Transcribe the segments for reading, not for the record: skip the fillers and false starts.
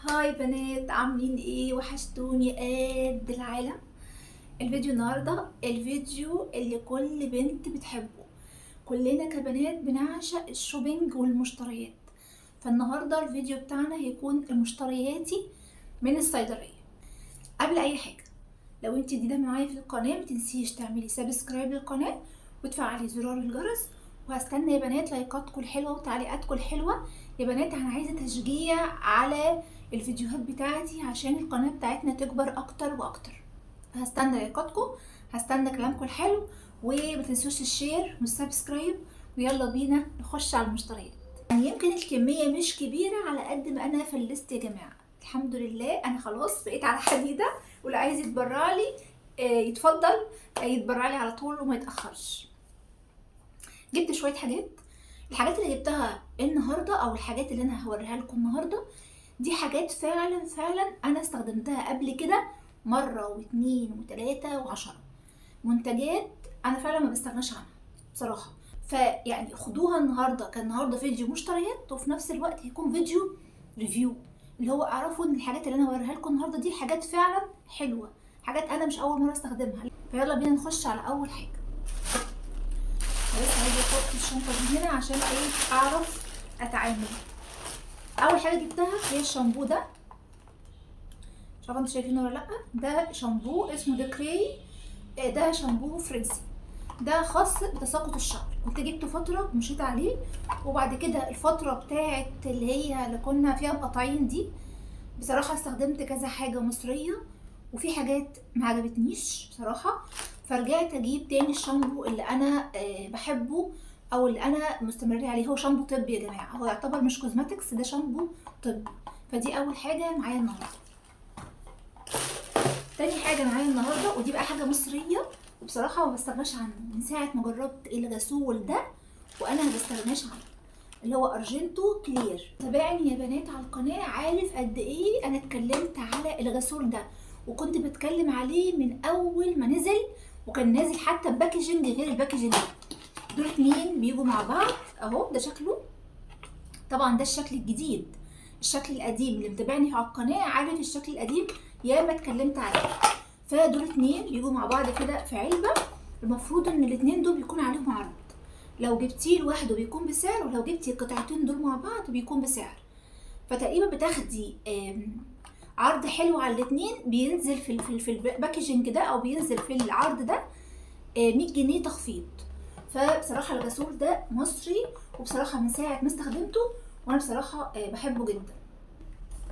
هاي بنات، عاملين ايه؟ وحشتوني قد العالم. الفيديو النهارده الفيديو اللي كل بنت بتحبه. كلنا كبنات بنعشق الشوبينج والمشتريات. فالنهارده الفيديو بتاعنا هيكون المشترياتي من الصيدليه. قبل اي حاجه، لو انت جديده معايا في القناه متنسيش تعملي سبسكرايب للقناه وتفعلي زرار الجرس. وهستنى يا بنات لايكاتكم الحلوه وتعليقاتكم الحلوه. يا بنات انا عايزه تشجيع على الفيديوهات بتاعتي عشان القناه بتاعتنا تكبر اكتر واكتر. هستنى لايكاتكم، هستنى كلامكم الحلو، ومتنسوش الشير والسبسكرايب. ويلا بينا نخش على المشتريات. يعني يمكن الكميه مش كبيره على قد ما انا فلست يا جماعه. الحمد لله انا خلاص بقيت على حديده، واللي عايز يتبرع لي يتفضل يتبرع لي على طول وما يتاخرش. جبت شويه حاجات. الحاجات اللي جبتها النهارده او الحاجات اللي انا هوريها لكم النهارده دي حاجات فعلا انا استخدمتها قبل كده مره واتنين وتلاته وعشرة. منتجات انا فعلا ما بستغناش عنها بصراحه. فيعني خدوها النهارده، كان النهارده فيديو مشتريات وفي نفس الوقت هيكون فيديو ريفيو، اللي هو اعرفوا ان الحاجات اللي انا هوريها لكم النهارده دي حاجات فعلا حلوه، حاجات انا مش اول مره استخدمها. فيلا بينا نخش على اول حاجه. بس عايزه احط الشنطه دي هنا عشان ايه اعرف اتعامل. اول حاجه جبتها هي الشامبو ده. مش عارفه انتوا شايفينه ولا لا. ده شامبو اسمه ديكري. ده شامبو فرنسي، ده خاص بتساقط الشعر. كنت جبته فتره ومشيت عليه، وبعد كده الفتره بتاعت اللي هي اللي كنا فيها مقاطعين دي بصراحه استخدمت كذا حاجه مصريه وفي حاجات ما عجبتنيش بصراحه. فرجعت اجيب تاني الشامبو اللي انا بحبه او اللي انا مستمرة عليه. هو شامبو طبي يا جماعه، هو يعتبر مش كوزماتكس، ده شامبو طبي. فدي اول حاجه معايا النهارده. تاني حاجه معايا النهارده ودي بقى حاجه مصريه وبصراحه ما بستغناش عنه من ساعه ما جربت الغسول ده، وانا ما بستغناش عنه، اللي هو ارجنتو كلير. تابعني يا بنات على القناه عارف قد ايه انا اتكلمت على الغسول ده، وكنت بتكلم عليه من اول ما نزل، وكان نازل حتى بباكجنج غير الباكجنج ده. دول اتنين بيجوا مع بعض اهو، ده شكله. طبعا ده الشكل الجديد. الشكل القديم اللي متابعني على القناه عارف الشكل القديم ياما اتكلمت عليه. فدول اتنين بيجوا مع بعض كده في علبه. المفروض ان الاتنين دول بيكون عليهم عرض، لو جبتيه لوحده بيكون بسعر، ولو جبتي القطعتين دول مع بعض بيكون بسعر. فتقريبا بتاخدي عرض حلو على الاتنين. بينزل في الباكجنج ده او بينزل في العرض ده 100 جنيه تخفيض. فبصراحه الغسول ده مصري، وبصراحه من ساعه ما استخدمته وانا بصراحه بحبه جدا.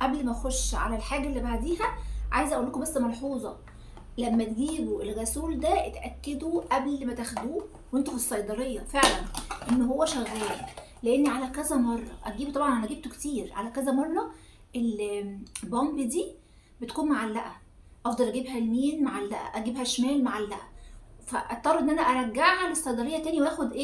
قبل ما اخش على الحاجه اللي بعديها عايزه اقول لكم بس ملحوظه. لما تجيبوا الغسول ده اتاكدوا قبل ما تاخدوه وانتوا في الصيدليه فعلا ان هو شغال، لان على كذا مره اجيبه. طبعا انا جبته كتير، على كذا مره البامب دي بتكون معلقه، افضل اجيبها يمين معلقه، اجيبها شمال معلقه، فاضطر ان انا ارجعها للصيدليه تاني واخد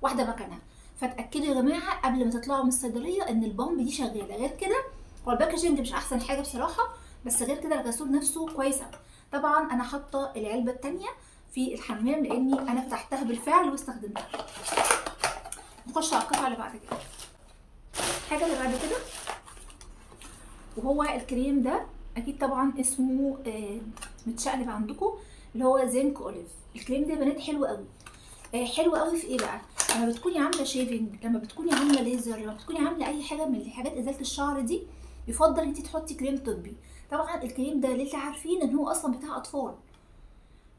واحده مكانها. فاتاكدوا يا جماعه قبل ما تطلعوا من الصيدليه ان البامب دي شغاله. غير كده هو الباكجينج مش احسن حاجه بصراحه، بس غير كده الغسول نفسه كويس قوي. طبعا انا حاطه العلبه التانية في الحمام لاني انا فتحتها بالفعل واستخدمتها. نخش على القطعه اللي بعد كده. الحاجه اللي بعد كده وهو الكريم ده، اكيد طبعا اسمه متشقلب عندكم، اللي هو زنك اوليف. الكريم ده يا بنات حلو قوي. حلو قوي في ايه بقى؟ لما بتكوني عامله شيفنج، لما بتكوني عامله ليزر، لما بتكوني عامله اي حاجه من الحاجات ازاله الشعر دي، يفضل انت تحطي كريم طبي. طبعا الكريم ده اللي عارفين ان هو اصلا بتاع اطفال،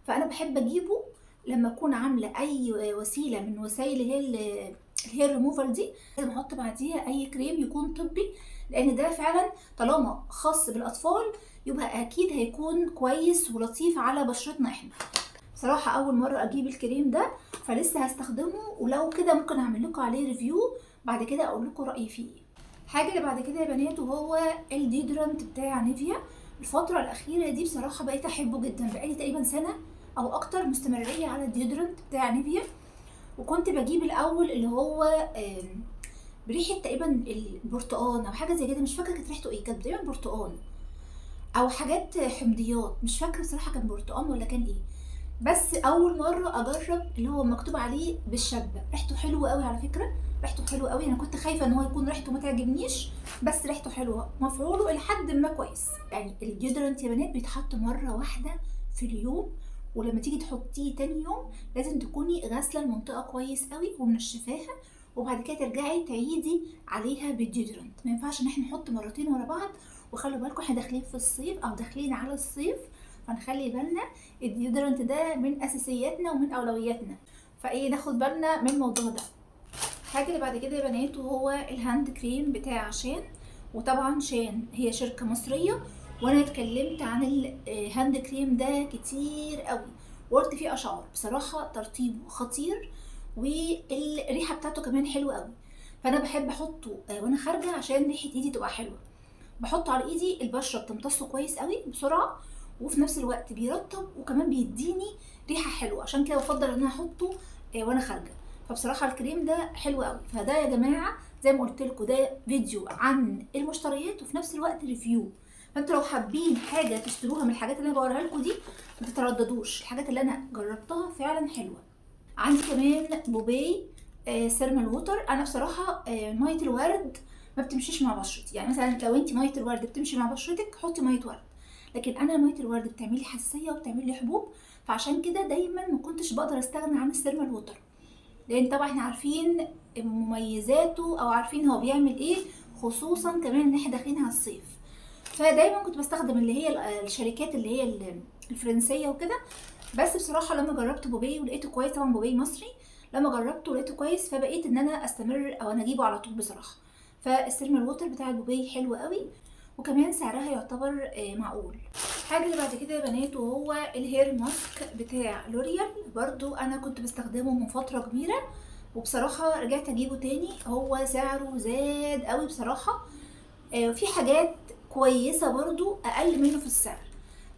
فانا بحب اجيبه لما اكون عامله اي وسيله من وسائل اللي هي الهير ريموفر دي، لازم احط بعديها اي كريم يكون طبي، لان ده فعلا طالما خاص بالاطفال يبقى اكيد هيكون كويس ولطيف على بشرتنا احنا. بصراحه اول مره اجيب الكريم ده فلسه هستخدمه، ولو كده ممكن اعمل لكم عليه ريفيو بعد كده اقول لكم رايي فيه. الحاجه اللي بعد كده يا بنات وهو الديودرنت بتاع نيفيا. الفتره الاخيره دي بصراحه بقيت احبه جدا، بقالي تقريبا سنه او اكتر مستمريه على الديودرنت بتاع نيفيا. وكنت بجيب الاول اللي هو بريحه تقريبا البرتقال او حاجه زي كده، مش فاكره كانت ريحته ايه، كانت تقريبا برتقال او حاجات حمضيات، مش فاكره بصراحه كان برتقال ولا كان ايه. بس اول مره اجرب اللي هو مكتوب عليه بالشبه. ريحته حلوه قوي على فكره، ريحته حلوه قوي. انا كنت خايفه ان هو يكون ريحته ما تعجبنيش، بس ريحته حلوه، مفعوله الى حد ما كويس. يعني الديودرنت يا بنات بيتحط مره واحده في اليوم، ولما تيجي تحطيه تاني يوم لازم تكوني غاسله المنطقه كويس قوي ومنشفاها، وبعد كده ترجعي تعيدي عليها بالديودرنت. ما ينفعش ان احنا نحط مرتين ورا بعض. وخلوا بالكم احنا داخلين في الصيف او داخلين على الصيف، فنخلي بالنا الديودرنت ده من اساسياتنا ومن اولوياتنا، فايه ناخد بالنا من الموضوع ده. الحاجه اللي بعد كده يا بنات وهو الهاند كريم بتاع شان. وطبعا شان هي شركه مصريه، وانا اتكلمت عن الهاند كريم ده كتير قوي وقلت فيه اشعار. بصراحه ترطيبه خطير والريحه بتاعته كمان حلوه قوي، فانا بحب احطه وانا خارجه عشان ريحه ايدي تبقى حلوه. بحطه على ايدي، البشره بتمتصه كويس قوي بسرعه، وفي نفس الوقت بيرطب وكمان بيديني ريحه حلوه. عشان كده بفضل ان انا احطه وانا خارجه. فبصراحه الكريم ده حلو قوي. فده يا جماعه زي ما قلت لكم ده فيديو عن المشتريات وفي نفس الوقت ريفيو. فانتوا لو حابين حاجه تشتروها من الحاجات اللي انا بوريها لكم دي ما تترددوش، الحاجات اللي انا جربتها فعلا حلوه. عندي كمان بوبي سيرمال ووتر. انا بصراحه ميه الورد ما بتمشيش مع بشرتي. يعني مثلا لو انت ميه الورد بتمشي مع بشرتك حطي ميه ورد، لكن انا ميه الورد بتعملي حساسيه وبتعملي حبوب، فعشان كده دايما ما كنتش بقدر استغنى عن السيرمال ووتر، لان طبعا احنا عارفين مميزاته او عارفين هو بيعمل ايه، خصوصا كمان ان احنا داخلين على الصيف. فدايما كنت بستخدم اللي هي الشركات اللي هي الفرنسيه وكده. بس بصراحه لما جربت بوبي ولقيته كويس، طبعا بوبي مصري، لما جربته ولقيته كويس فبقيت ان انا استمر او انا اجيبه على طول بصراحه. فالسيرمال ووتر بتاع بوبي حلو قوي، وكمان سعرها يعتبر معقول. الحاجه اللي بعد كده يا بنات وهو الهير ماسك بتاع لوريال. برضو انا كنت بستخدمه من فتره كبيره، وبصراحه رجعت اجيبه تاني. هو سعره زاد قوي بصراحه، في حاجات كويسه برضو اقل منه في السعر.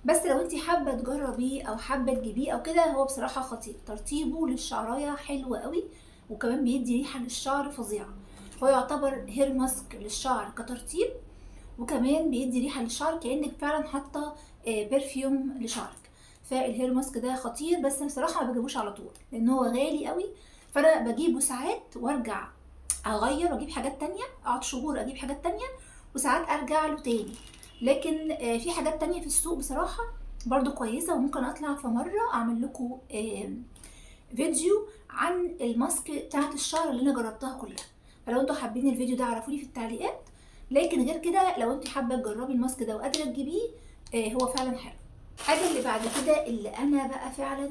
بس لو انتي حابه تجربيه او حابه تجيبيه او كده هو بصراحه خطير. ترطيبه للشعرايه حلو قوي، وكمان بيدي ريحه للشعر فظيعه. هو يعتبر هير ماسك للشعر كترطيب، وكمان بيدي ريحه للشعر كانك فعلا حاطه برفيوم لشعرك. فالهير ماسك ده خطير، بس بصراحه ما بجيبوش على طول لان هو غالي قوي. فانا بجيبه ساعات وارجع اغير واجيب حاجات تانية، اقعد شهور اجيب حاجات تانية، وساعات ارجع له تاني. لكن في حاجات تانية في السوق بصراحة برضو كويسة، وممكن اطلع في مرة اعمل لكم فيديو عن الماسك بتاعت الشعر اللي انا جربتها كلها. فلو انتوا حابين الفيديو ده عرفوني في التعليقات. لكن غير كده لو انت حابة تجربي الماسك ده وقادرة تجيبيه هو فعلا حلو. الحاجة اللي بعد كده اللي انا بقى فعلا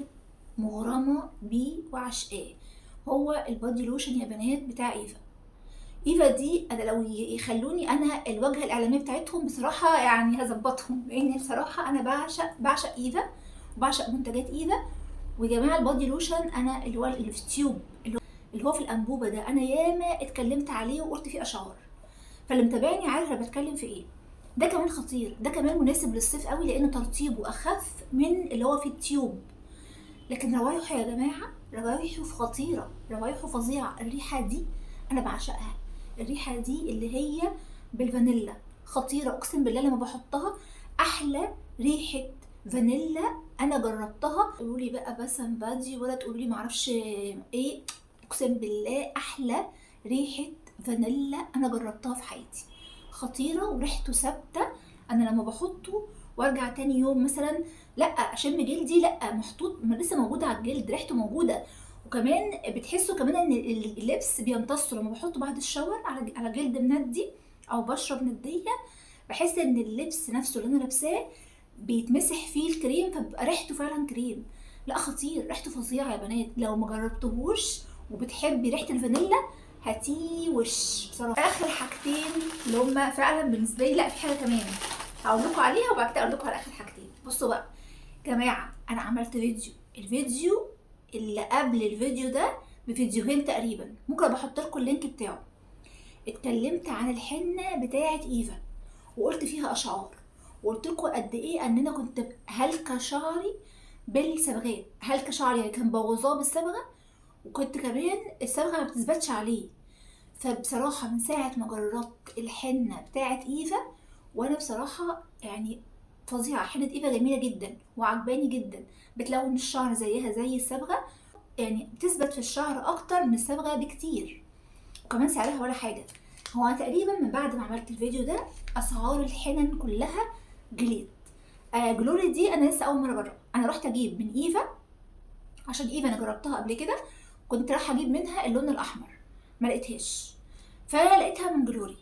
مغرمة بيه وعشقاه هو البادي لوشن يا بنات بتاع ايفا. ايفا دي انا لو يخلوني انا الواجهه الاعلاميه بتاعتهم بصراحه يعني هظبطهم، لان بصراحه انا بعشق ايفا وبعشق منتجات ايفا. ويا جماعه البادي لوشن انا اللي هو اللي في تيوب، اللي هو في الانبوبه ده، انا ياما اتكلمت عليه وقلت فيه اشعار. فاللي متابعني عارف انا بتكلم في ايه. ده كمان خطير، ده كمان مناسب للصيف قوي لان ترطيبه اخف من اللي هو في التيوب. لكن روايحه يا جماعه روايحه خطيره، روايحه فظيعه. الريحه دي انا بعشقها، الريحه دي اللي هي بالفانيلا خطيره. اقسم بالله لما بحطها احلى ريحه فانيلا انا جربتها. تقولوا لي بقى بسم بادي ولا تقولوا لي معرفش ايه، اقسم بالله احلى ريحه فانيلا انا جربتها في حياتي، خطيره وريحته ثابته. انا لما بحطه وارجع تاني يوم مثلا لا اشم جلدي، لا محطوط لسه موجود على الجلد، ريحته موجوده. وكمان بتحسوا كمان ان اللبس بيمتصه لما بحطه بعد الشاور على جلد مندي او بشره منديه. بحس ان اللبس نفسه اللي انا لابساه بيتمسح فيه الكريم، فبيبقى ريحته فعلا كريم. لا خطير، ريحته فظيعه يا بنات. لو ما جربتهوش وبتحبي ريحه الفانيلا هاتيه وش بصراحه. اخر حاجتين اللي هما فعلا بالنسبه لي، لا في حاجه كمان هقول لكم عليها وبعد كده اقول لكم على اخر حاجتين. بصوا بقى جماعه، انا عملت الفيديو اللي قبل الفيديو ده بفيديوهين تقريبا، ممكن بحط لكم اللينك بتاعه. اتكلمت عن الحنه بتاعه ايفا وقلت فيها اشعار، وقلت لكم قد ايه ان انا كنت هلكه شعري بالصبغات، هلكه شعري يعني كان بوظاه بالصبغه، وكنت كمان الصبغه ما بتثبتش عليه. فبصراحه من ساعه ما جربت الحنه بتاعه ايفا وانا بصراحه يعني فظيعه. حنه ايفا جميله جدا وعجباني جدا، بتلون الشعر زيها زي الصبغه، يعني بتثبت في الشعر اكتر من الصبغه بكتير، وكمان سعرها ولا حاجه. هو أنا تقريبا من بعد ما عملت الفيديو ده اسعار الحنن كلها جليت. جلوري دي انا لسه اول مره اجرب. انا رحت اجيب من ايفا، عشان ايفا انا جربتها قبل كده، كنت رايحه اجيب منها اللون الاحمر ما لقيتهاش، فلقيتها من جلوري.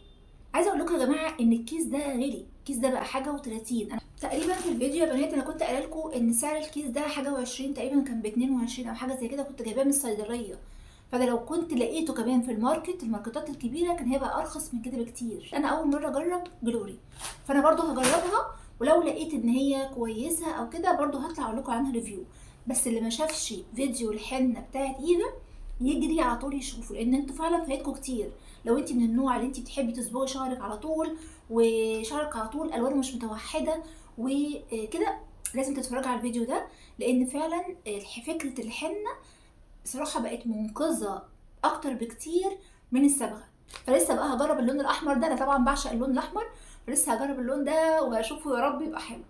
عايزه اقول لكم يا جماعه ان الكيس ده غالي، الكيس ده بقى حاجه و30. انا تقريبا في الفيديو يا بنات انا كنت قايله لكم ان سعر الكيس ده حاجه و20 تقريبا، كان ب 22 او حاجه زي كده، كنت جايباه من الصيدليه. فده لو كنت لقيته كمان في الماركتات الكبيره كان هيبقى ارخص من كده بكتير. انا اول مره اجرب جلوري، فانا برضو هجربها، ولو لقيت ان هي كويسه او كده برضو هطلع اقول لكم عنها ريفيو. بس اللي ما شافش فيديو الحنه بتاعت ايفا يجري على طول يشوفه، لان انتوا فعلا فايتكم كتير. لو انت من النوع اللي انت بتحبي تصبغي شعرك على طول، وشعرك على طول الوانه مش متوحده وكده، لازم تتفرجي على الفيديو ده، لان فعلا فكره الحنه بصراحه بقت منقذه اكتر بكتير من الصبغه. فلسه بقى هجرب اللون الاحمر ده، انا طبعا بعشق اللون الاحمر، فلسه هجرب اللون ده وهشوفه يا رب يبقى حلو.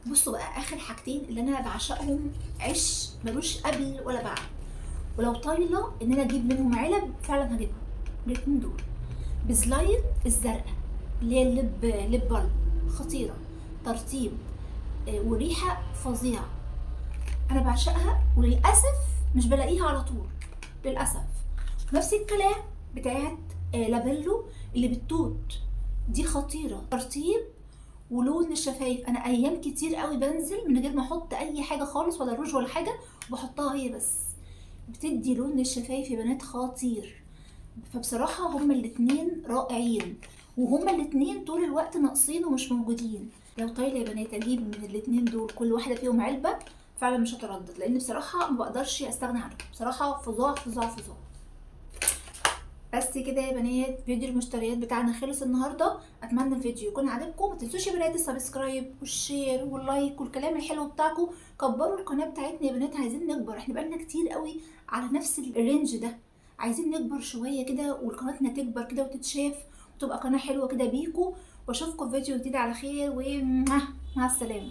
بصوا بقى اخر حاجتين اللي انا بعشقهم، عش ملوش قبل ولا بعد، ولو طايله ان انا اجيب منهم علب فعلا هجيبهم الاتنين دول. بزلاين الزرقاء اللي هي لب بالب، خطيره، ترطيب وريحه فظيعه، انا بعشقها، وللاسف مش بلاقيها على طول للاسف. نفس الكلام بتاعت لابيلو اللي بالتوت، دي خطيره، ترطيب ولون الشفايف. انا ايام كتير قوي بنزل من غير ما احط اي حاجه خالص ولا روج ولا حاجه، وبحطها هي بس، بتدي لون الشفايف يا بنات خطير. فبصراحه هما الاتنين رائعين، وهما الاتنين طول الوقت ناقصين ومش موجودين. لو طايله يا بنات اجيب من الاتنين دول كل واحده فيهم علبه فعلا مش هتردد، لان بصراحه ما بقدرش استغنى عنهم، بصراحه فظاع فظاع فظاع. بس كده يا بنات فيديو المشتريات بتاعنا خلص النهارده. اتمنى الفيديو يكون عجبكم، ما تنسوش يا بنات السبسكرايب والشير واللايك والكلام الحلو بتاعكم. كبروا القناه بتاعتنا يا بنات، عايزين نكبر، احنا بقالنا كتير قوي على نفس الرينج ده، عايزين نكبر شويه كده وقناتنا تكبر كده وتتشاف وتبقى قناه حلوه كده بيكم. واشوفكم في فيديو جديد على خير، ومع السلامه.